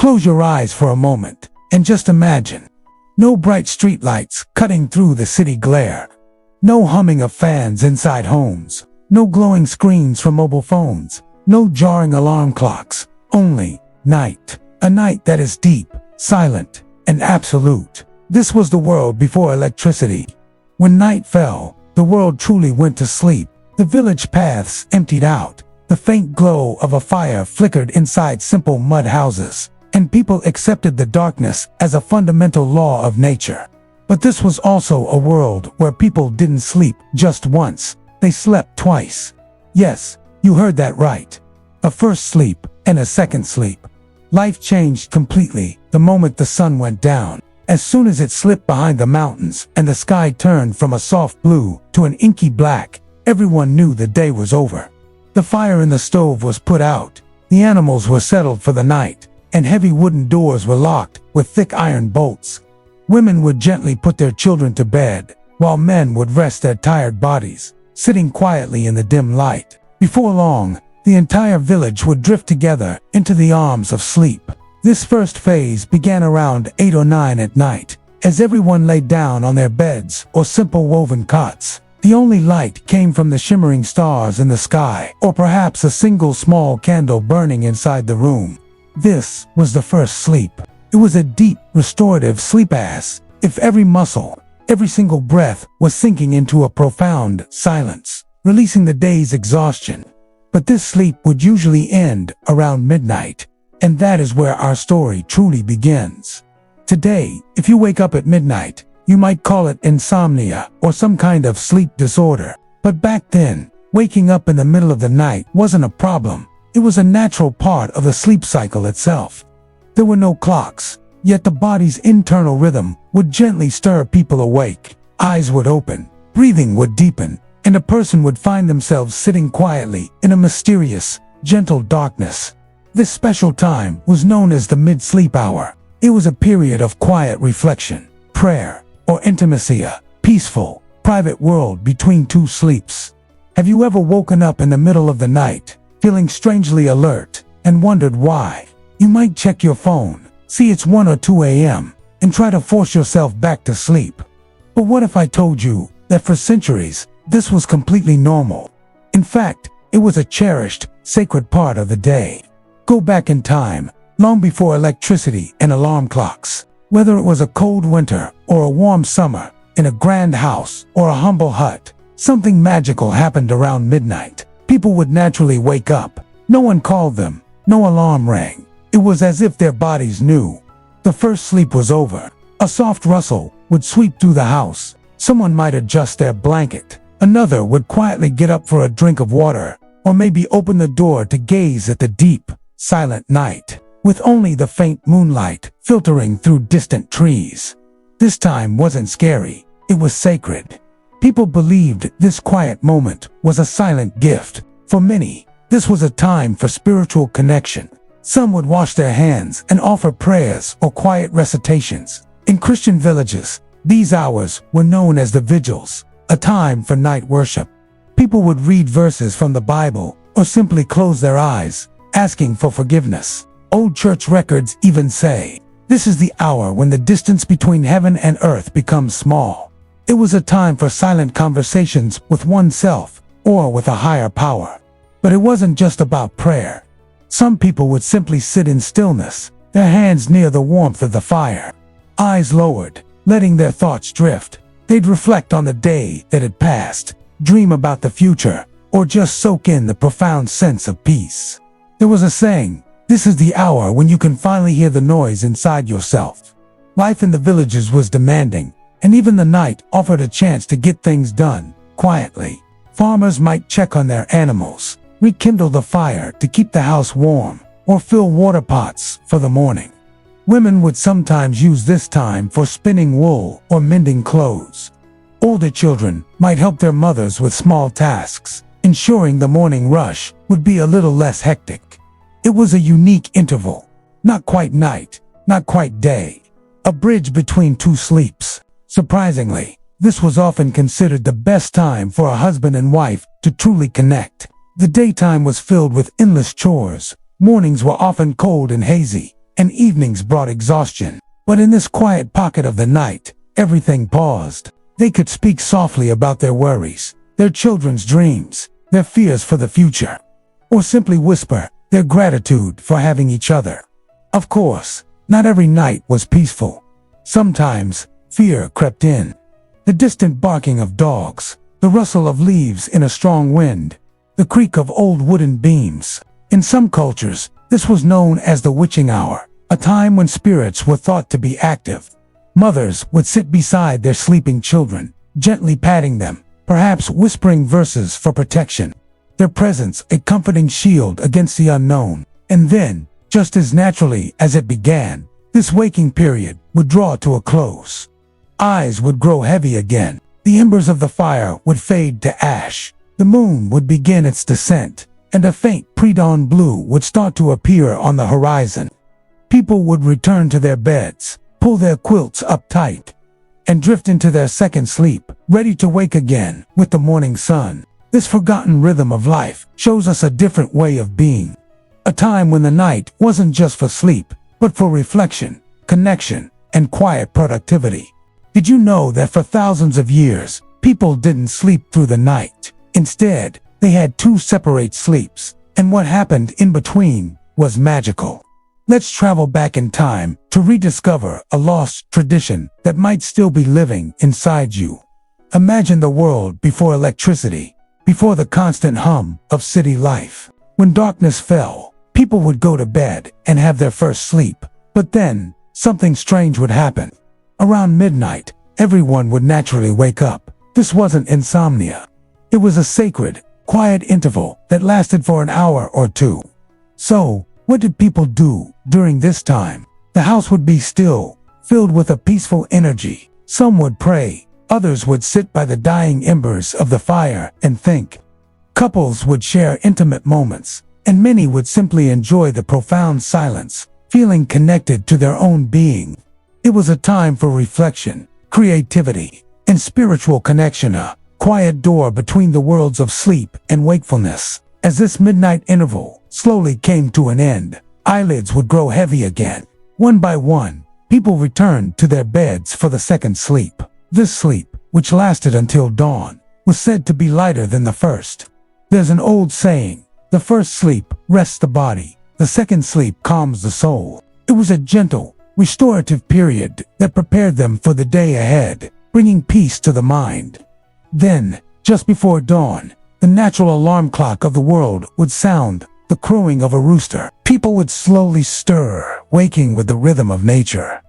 Close your eyes for a moment and just imagine. No bright streetlights cutting through the city glare. No humming of fans inside homes. No glowing screens from mobile phones. No jarring alarm clocks. Only night. A night that is deep, silent, and absolute. This was the world before electricity. When night fell, the world truly went to sleep. The village paths emptied out. The faint glow of a fire flickered inside simple mud houses, and people accepted the darkness as a fundamental law of nature. But this was also a world where people didn't sleep just once, they slept twice. Yes, you heard that right. A first sleep and a second sleep. Life changed completely the moment the sun went down. As soon as it slipped behind the mountains and the sky turned from a soft blue to an inky black, everyone knew the day was over. The fire in the stove was put out, the animals were settled for the night, and heavy wooden doors were locked with thick iron bolts. Women would gently put their children to bed, while men would rest their tired bodies, sitting quietly in the dim light. Before long, the entire village would drift together into the arms of sleep. This first phase began around 8 or 9 at night, as everyone lay down on their beds or simple woven cots. The only light came from the shimmering stars in the sky, or perhaps a single small candle burning inside the room. This was the first sleep. It was a deep, restorative sleep as if every muscle, every single breath was sinking into a profound silence, releasing the day's exhaustion. But this sleep would usually end around midnight, and that is where our story truly begins. Today, if you wake up at midnight, you might call it insomnia or some kind of sleep disorder. But back then, waking up in the middle of the night wasn't a problem. It was a natural part of the sleep cycle itself. There were no clocks, yet the body's internal rhythm would gently stir people awake. Eyes would open, breathing would deepen, and a person would find themselves sitting quietly in a mysterious, gentle darkness. This special time was known as the mid-sleep hour. It was a period of quiet reflection, prayer, or intimacy, a peaceful, private world between two sleeps. Have you ever woken up in the middle of the night, feeling strangely alert, and wondered why? You might check your phone, see it's 1 or 2 a.m., and try to force yourself back to sleep. But what if I told you that for centuries, this was completely normal? In fact, it was a cherished, sacred part of the day. Go back in time, long before electricity and alarm clocks. Whether it was a cold winter or a warm summer, in a grand house or a humble hut, something magical happened around midnight. People would naturally wake up. No one called them, no alarm rang. It was as if their bodies knew. The first sleep was over. A soft rustle would sweep through the house. Someone might adjust their blanket. Another would quietly get up for a drink of water, or maybe open the door to gaze at the deep, silent night, with only the faint moonlight filtering through distant trees. This time wasn't scary, it was sacred. People believed this quiet moment was a silent gift. For many, this was a time for spiritual connection. Some would wash their hands and offer prayers or quiet recitations. In Christian villages, these hours were known as the vigils, a time for night worship. People would read verses from the Bible or simply close their eyes, asking for forgiveness. Old church records even say, this is the hour when the distance between heaven and earth becomes small. It was a time for silent conversations with oneself or with a higher power. But it wasn't just about prayer. Some people would simply sit in stillness, their hands near the warmth of the fire, eyes lowered, letting their thoughts drift. They'd reflect on the day that had passed, dream about the future, or just soak in the profound sense of peace. There was a saying, this is the hour when you can finally hear the noise inside yourself. Life in the villages was demanding, and even the night offered a chance to get things done, quietly. Farmers might check on their animals, rekindle the fire to keep the house warm, or fill water pots for the morning. Women would sometimes use this time for spinning wool or mending clothes. Older children might help their mothers with small tasks, ensuring the morning rush would be a little less hectic. It was a unique interval, not quite night, not quite day, a bridge between two sleeps. Surprisingly, this was often considered the best time for a husband and wife to truly connect. The daytime was filled with endless chores, mornings were often cold and hazy, and evenings brought exhaustion. But in this quiet pocket of the night, everything paused. They could speak softly about their worries, their children's dreams, their fears for the future, or simply whisper their gratitude for having each other. Of course, not every night was peaceful. Sometimes, fear crept in. The distant barking of dogs, the rustle of leaves in a strong wind, the creak of old wooden beams. In some cultures, this was known as the witching hour, a time when spirits were thought to be active. Mothers would sit beside their sleeping children, gently patting them, perhaps whispering verses for protection. Their presence a comforting shield against the unknown. And then, just as naturally as it began, this waking period would draw to a close. Eyes would grow heavy again. The embers of the fire would fade to ash. The moon would begin its descent, and a faint pre-dawn blue would start to appear on the horizon. People would return to their beds, pull their quilts up tight, and drift into their second sleep, ready to wake again with the morning sun. This forgotten rhythm of life shows us a different way of being. A time when the night wasn't just for sleep, but for reflection, connection, and quiet productivity. Did you know that for thousands of years, people didn't sleep through the night? Instead, they had two separate sleeps, and what happened in between was magical. Let's travel back in time to rediscover a lost tradition that might still be living inside you. Imagine the world before electricity, before the constant hum of city life. When darkness fell, people would go to bed and have their first sleep. But then, something strange would happen. Around midnight, everyone would naturally wake up. This wasn't insomnia. It was a sacred, quiet interval that lasted for an hour or two. So, what did people do during this time? The house would be still, filled with a peaceful energy. Some would pray. Others would sit by the dying embers of the fire and think. Couples would share intimate moments, and many would simply enjoy the profound silence, feeling connected to their own being. It was a time for reflection, creativity, and spiritual connection, a quiet door between the worlds of sleep and wakefulness. As this midnight interval slowly came to an end, eyelids would grow heavy again. One by one, people returned to their beds for the second sleep. This sleep, which lasted until dawn, was said to be lighter than the first. There's an old saying, the first sleep rests the body, the second sleep calms the soul. It was a gentle, restorative period that prepared them for the day ahead, bringing peace to the mind. Then, just before dawn, the natural alarm clock of the world would sound, the crowing of a rooster. People would slowly stir, waking with the rhythm of nature.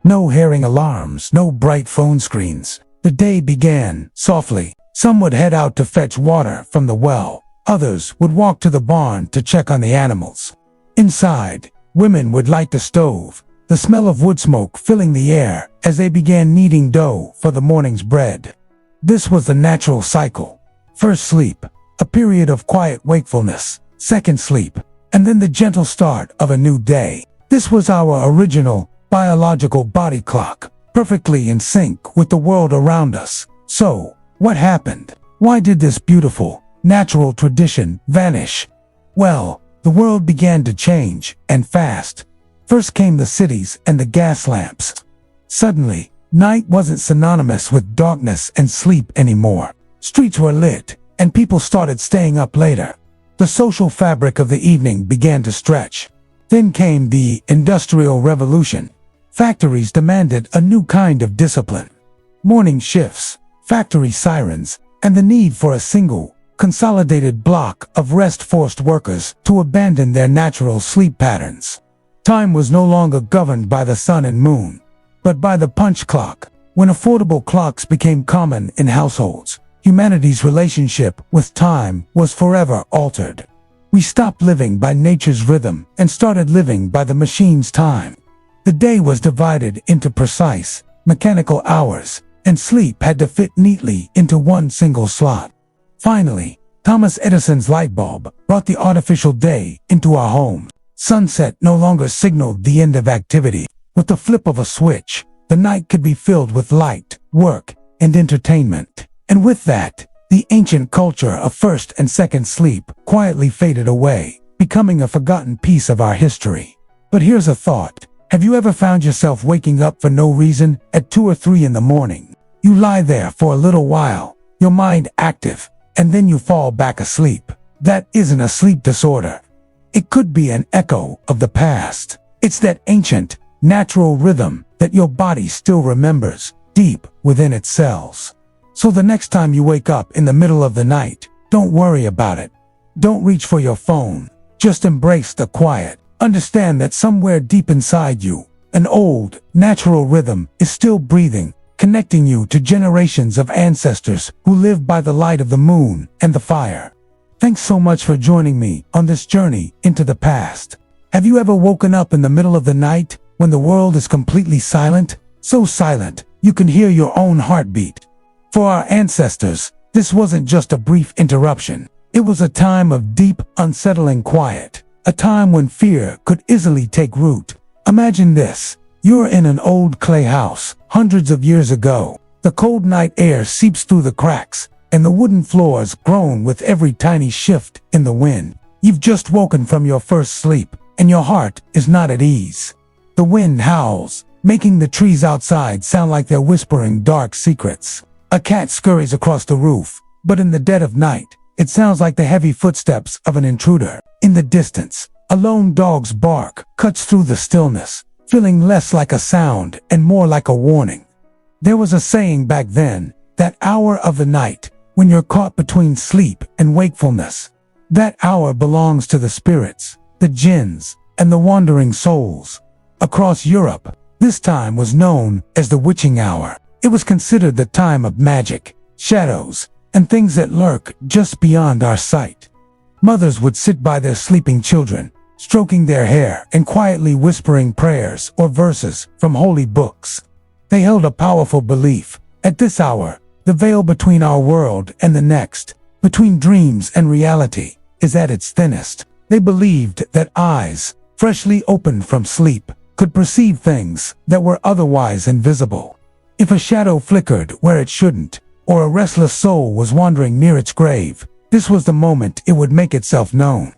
No herring alarms, no bright phone screens. The day began softly. Some would head out to fetch water from the well. Others would walk to the barn to check on the animals. Inside, women would light the stove, the smell of wood smoke filling the air as they began kneading dough for the morning's bread. This was the natural cycle. First sleep, a period of quiet wakefulness. Second sleep, and then the gentle start of a new day. This was our original, biological body clock, perfectly in sync with the world around us. So, what happened? Why did this beautiful, natural tradition vanish? Well, the world began to change, and fast. First came the cities and the gas lamps. Suddenly, night wasn't synonymous with darkness and sleep anymore. Streets were lit, and people started staying up later. The social fabric of the evening began to stretch. Then came the Industrial Revolution. Factories demanded a new kind of discipline. Morning shifts, factory sirens, and the need for a single, consolidated block of rest forced workers to abandon their natural sleep patterns. Time was no longer governed by the sun and moon, but by the punch clock. When affordable clocks became common in households, humanity's relationship with time was forever altered. We stopped living by nature's rhythm and started living by the machine's time. The day was divided into precise, mechanical hours, and sleep had to fit neatly into one single slot. Finally, Thomas Edison's light bulb brought the artificial day into our homes. Sunset no longer signaled the end of activity. With the flip of a switch, the night could be filled with light, work, and entertainment. And with that, the ancient culture of first and second sleep quietly faded away, becoming a forgotten piece of our history. But here's a thought. Have you ever found yourself waking up for no reason at 2 or 3 in the morning? You lie there for a little while, your mind active, and then you fall back asleep. That isn't a sleep disorder. It could be an echo of the past. It's that ancient, natural rhythm that your body still remembers deep within its cells. So the next time you wake up in the middle of the night, don't worry about it. Don't reach for your phone. Just embrace the quiet. Understand that somewhere deep inside you, an old, natural rhythm is still breathing, connecting you to generations of ancestors who live by the light of the moon and the fire. Thanks so much for joining me on this journey into the past. Have you ever woken up in the middle of the night when the world is completely silent? So silent, you can hear your own heartbeat. For our ancestors, this wasn't just a brief interruption. It was a time of deep, unsettling quiet. A time when fear could easily take root. Imagine this. You're in an old clay house, hundreds of years ago. The cold night air seeps through the cracks, and the wooden floors groan with every tiny shift in the wind. You've just woken from your first sleep, and your heart is not at ease. The wind howls, making the trees outside sound like they're whispering dark secrets. A cat scurries across the roof, but in the dead of night, it sounds like the heavy footsteps of an intruder. In the distance, a lone dog's bark cuts through the stillness, feeling less like a sound and more like a warning. There was a saying back then, that hour of the night, when you're caught between sleep and wakefulness. That hour belongs to the spirits, the jinns, and the wandering souls. Across Europe, this time was known as the witching hour. It was considered the time of magic, shadows, and things that lurk just beyond our sight. Mothers would sit by their sleeping children, stroking their hair and quietly whispering prayers or verses from holy books. They held a powerful belief. At this hour, the veil between our world and the next, between dreams and reality, is at its thinnest. They believed that eyes, freshly opened from sleep, could perceive things that were otherwise invisible. If a shadow flickered where it shouldn't, or a restless soul was wandering near its grave, this was the moment it would make itself known.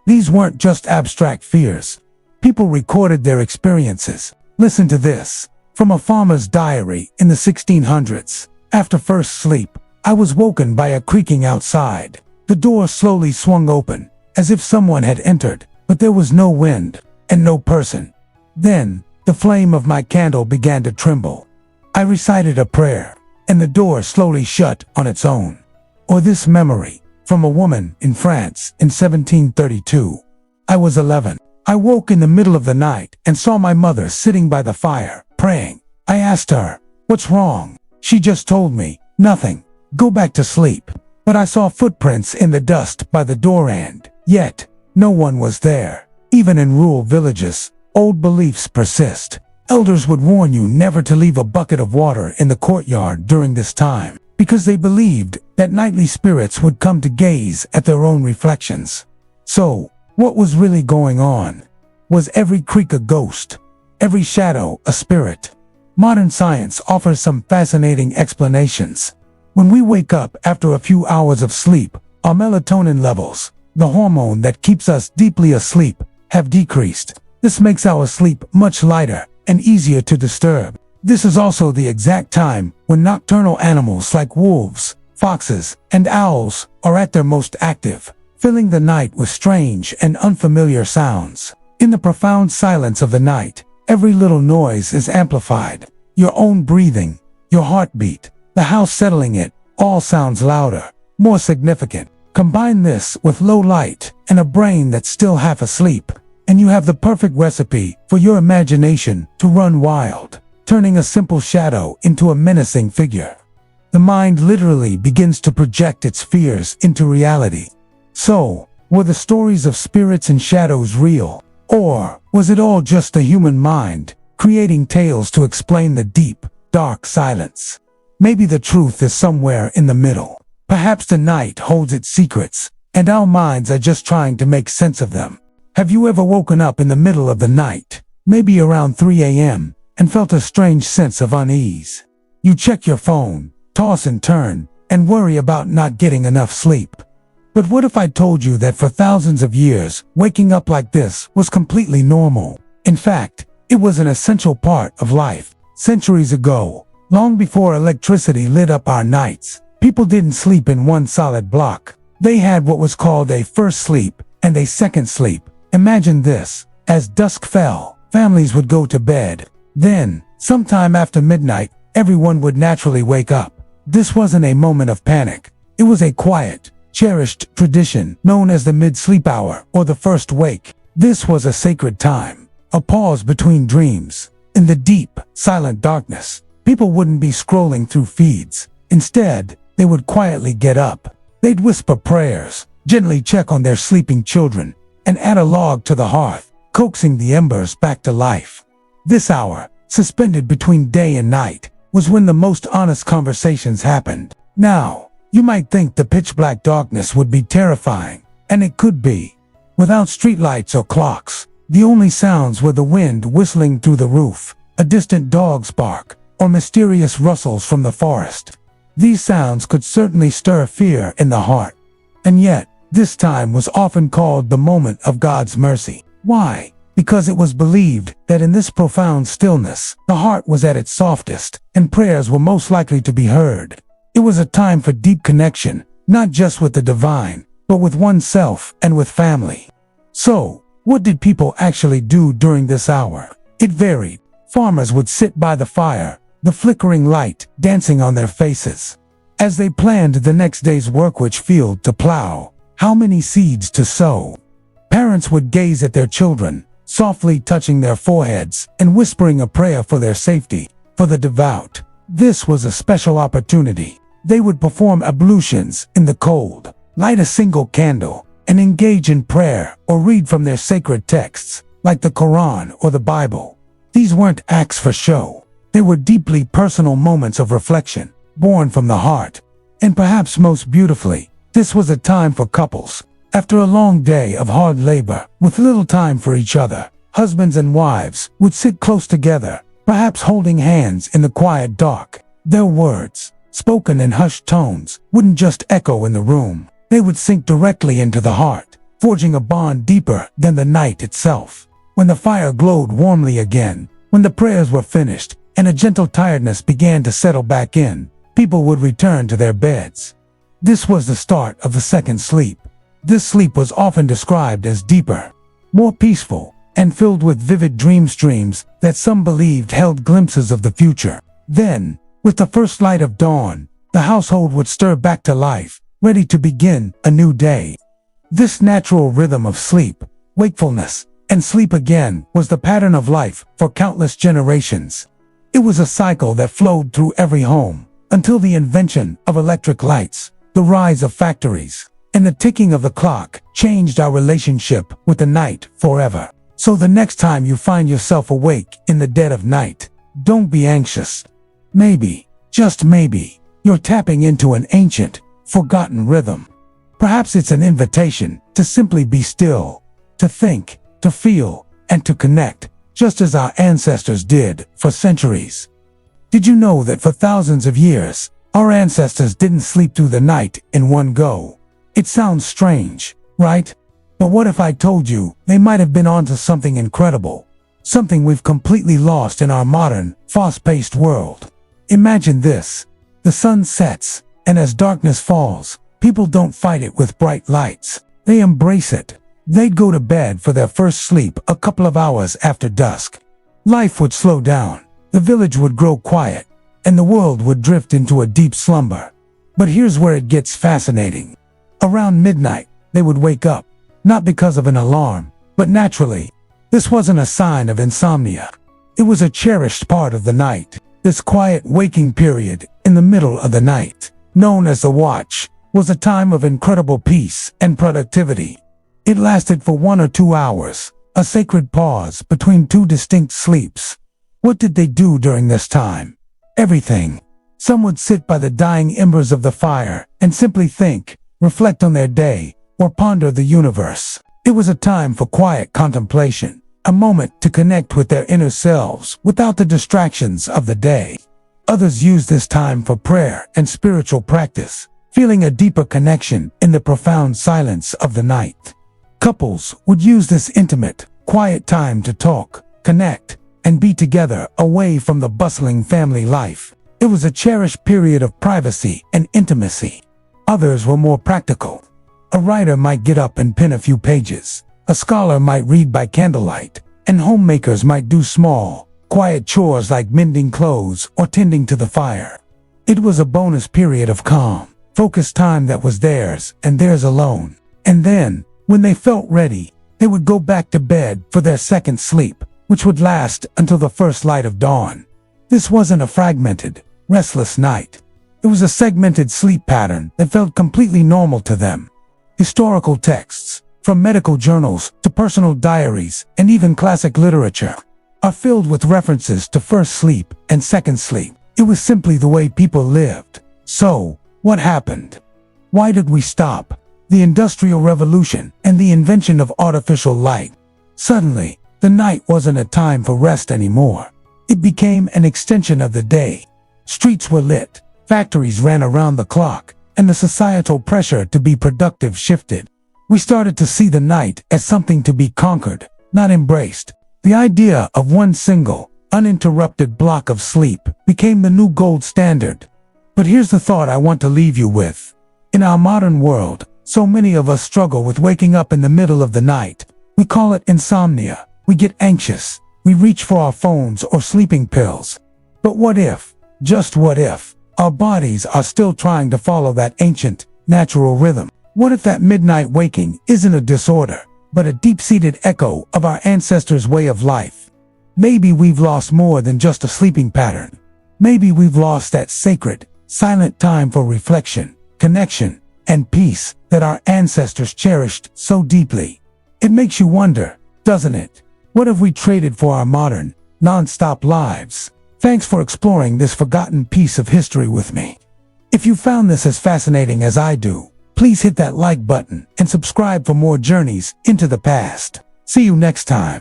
These weren't just abstract fears. People recorded their experiences. Listen to this. From a farmer's diary in the 1600s. After first sleep, I was woken by a creaking outside. The door slowly swung open, as if someone had entered, but there was no wind, and no person. Then, the flame of my candle began to tremble. I recited a prayer, and the door slowly shut on its own. Or this memory, from a woman in France in 1732. I was 11. I woke in the middle of the night and saw my mother sitting by the fire, praying. I asked her, "What's wrong?" She just told me, "Nothing. Go back to sleep." But I saw footprints in the dust by the door and, yet, no one was there. Even in rural villages, old beliefs persist. Elders would warn you never to leave a bucket of water in the courtyard during this time, because they believed that nightly spirits would come to gaze at their own reflections. So, what was really going on? Was every creak a ghost? Every shadow a spirit? Modern science offers some fascinating explanations. When we wake up after a few hours of sleep, our melatonin levels, the hormone that keeps us deeply asleep, have decreased. This makes our sleep much lighter and easier to disturb. This is also the exact time when nocturnal animals like wolves, foxes, and owls are at their most active, filling the night with strange and unfamiliar sounds. In the profound silence of the night, every little noise is amplified. Your own breathing, your heartbeat, the house settling it, all sounds louder, more significant. Combine this with low light and a brain that's still half asleep, and you have the perfect recipe for your imagination to run wild, turning a simple shadow into a menacing figure. The mind literally begins to project its fears into reality. So, were the stories of spirits and shadows real? Or was it all just the human mind, creating tales to explain the deep, dark silence? Maybe the truth is somewhere in the middle. Perhaps the night holds its secrets, and our minds are just trying to make sense of them. Have you ever woken up in the middle of the night, maybe around 3 a.m., and felt a strange sense of unease? You check your phone, toss and turn, and worry about not getting enough sleep. But what if I told you that for thousands of years, waking up like this was completely normal? In fact, it was an essential part of life. Centuries ago, long before electricity lit up our nights, people didn't sleep in one solid block. They had what was called a first sleep and a second sleep. Imagine this. As dusk fell, families would go to bed. Then, sometime after midnight, everyone would naturally wake up. This wasn't a moment of panic. It was a quiet, cherished tradition known as the mid-sleep hour or the first wake. This was a sacred time, a pause between dreams. In the deep, silent darkness, people wouldn't be scrolling through feeds. Instead, they would quietly get up. They'd whisper prayers, gently check on their sleeping children, and add a log to the hearth, coaxing the embers back to life. This hour, suspended between day and night, was when the most honest conversations happened. Now, you might think the pitch-black darkness would be terrifying, and it could be. Without streetlights or clocks, the only sounds were the wind whistling through the roof, a distant dog's bark, or mysterious rustles from the forest. These sounds could certainly stir fear in the heart. And yet, this time was often called the moment of God's mercy. Why? Because it was believed that in this profound stillness, the heart was at its softest, and prayers were most likely to be heard. It was a time for deep connection, not just with the divine, but with oneself and with family. So, what did people actually do during this hour? It varied. Farmers would sit by the fire, the flickering light dancing on their faces, as they planned the next day's work: which field to plow, how many seeds to sow. Parents would gaze at their children, softly touching their foreheads and whispering a prayer for their safety. For the devout, this was a special opportunity. They would perform ablutions in the cold, light a single candle, and engage in prayer or read from their sacred texts, like the Quran or the Bible. These weren't acts for show. They were deeply personal moments of reflection, born from the heart. And perhaps most beautifully, this was a time for couples. After a long day of hard labor, with little time for each other, husbands and wives would sit close together, perhaps holding hands in the quiet dark. Their words, spoken in hushed tones, wouldn't just echo in the room. They would sink directly into the heart, forging a bond deeper than the night itself. When the fire glowed warmly again, when the prayers were finished, and a gentle tiredness began to settle back in, people would return to their beds. This was the start of the second sleep. This sleep was often described as deeper, more peaceful, and filled with vivid dream streams that some believed held glimpses of the future. Then, with the first light of dawn, the household would stir back to life, ready to begin a new day. This natural rhythm of sleep, wakefulness, and sleep again was the pattern of life for countless generations. It was a cycle that flowed through every home, until the invention of electric lights, the rise of factories, and the ticking of the clock changed our relationship with the night forever. So the next time you find yourself awake in the dead of night, don't be anxious. Maybe, just maybe, you're tapping into an ancient, forgotten rhythm. Perhaps it's an invitation to simply be still, to think, to feel, and to connect, just as our ancestors did for centuries. Did you know that for thousands of years, our ancestors didn't sleep through the night in one go? It sounds strange, right? But what if I told you they might have been onto something incredible? Something we've completely lost in our modern, fast-paced world. Imagine this. The sun sets, and as darkness falls, people don't fight it with bright lights. They embrace it. They'd go to bed for their first sleep a couple of hours after dusk. Life would slow down, the village would grow quiet, and the world would drift into a deep slumber. But here's where it gets fascinating. Around midnight, they would wake up, not because of an alarm, but naturally. This wasn't a sign of insomnia. It was a cherished part of the night. This quiet waking period in the middle of the night, known as the watch, was a time of incredible peace and productivity. It lasted for 1 or 2 hours, a sacred pause between two distinct sleeps. What did they do during this time? Everything. Some would sit by the dying embers of the fire and simply think, reflect on their day, or ponder the universe. It was a time for quiet contemplation, a moment to connect with their inner selves without the distractions of the day. Others used this time for prayer and spiritual practice, feeling a deeper connection in the profound silence of the night. Couples would use this intimate, quiet time to talk, connect, and be together away from the bustling family life. It was a cherished period of privacy and intimacy. Others were more practical. A writer might get up and pen a few pages. A scholar might read by candlelight, and homemakers might do small, quiet chores like mending clothes or tending to the fire. It was a bonus period of calm, focused time that was theirs and theirs alone. And then, when they felt ready, they would go back to bed for their second sleep, which would last until the first light of dawn. This wasn't a fragmented, restless night. It was a segmented sleep pattern that felt completely normal to them. Historical texts, from medical journals to personal diaries and even classic literature, are filled with references to first sleep and second sleep. It was simply the way people lived. So, what happened? Why did we stop? The Industrial Revolution and the invention of artificial light. Suddenly, the night wasn't a time for rest anymore. It became an extension of the day. Streets were lit, factories ran around the clock, and the societal pressure to be productive shifted. We started to see the night as something to be conquered, not embraced. The idea of one single, uninterrupted block of sleep became the new gold standard. But here's the thought I want to leave you with. In our modern world, so many of us struggle with waking up in the middle of the night. We call it insomnia. We get anxious. We reach for our phones or sleeping pills. But what if, just what if, our bodies are still trying to follow that ancient, natural rhythm? What if that midnight waking isn't a disorder, but a deep-seated echo of our ancestors' way of life? Maybe we've lost more than just a sleeping pattern. Maybe we've lost that sacred, silent time for reflection, connection, and peace that our ancestors cherished so deeply. It makes you wonder, doesn't it? What have we traded for our modern, non-stop lives? Thanks for exploring this forgotten piece of history with me. If you found this as fascinating as I do, please hit that like button and subscribe for more journeys into the past. See you next time.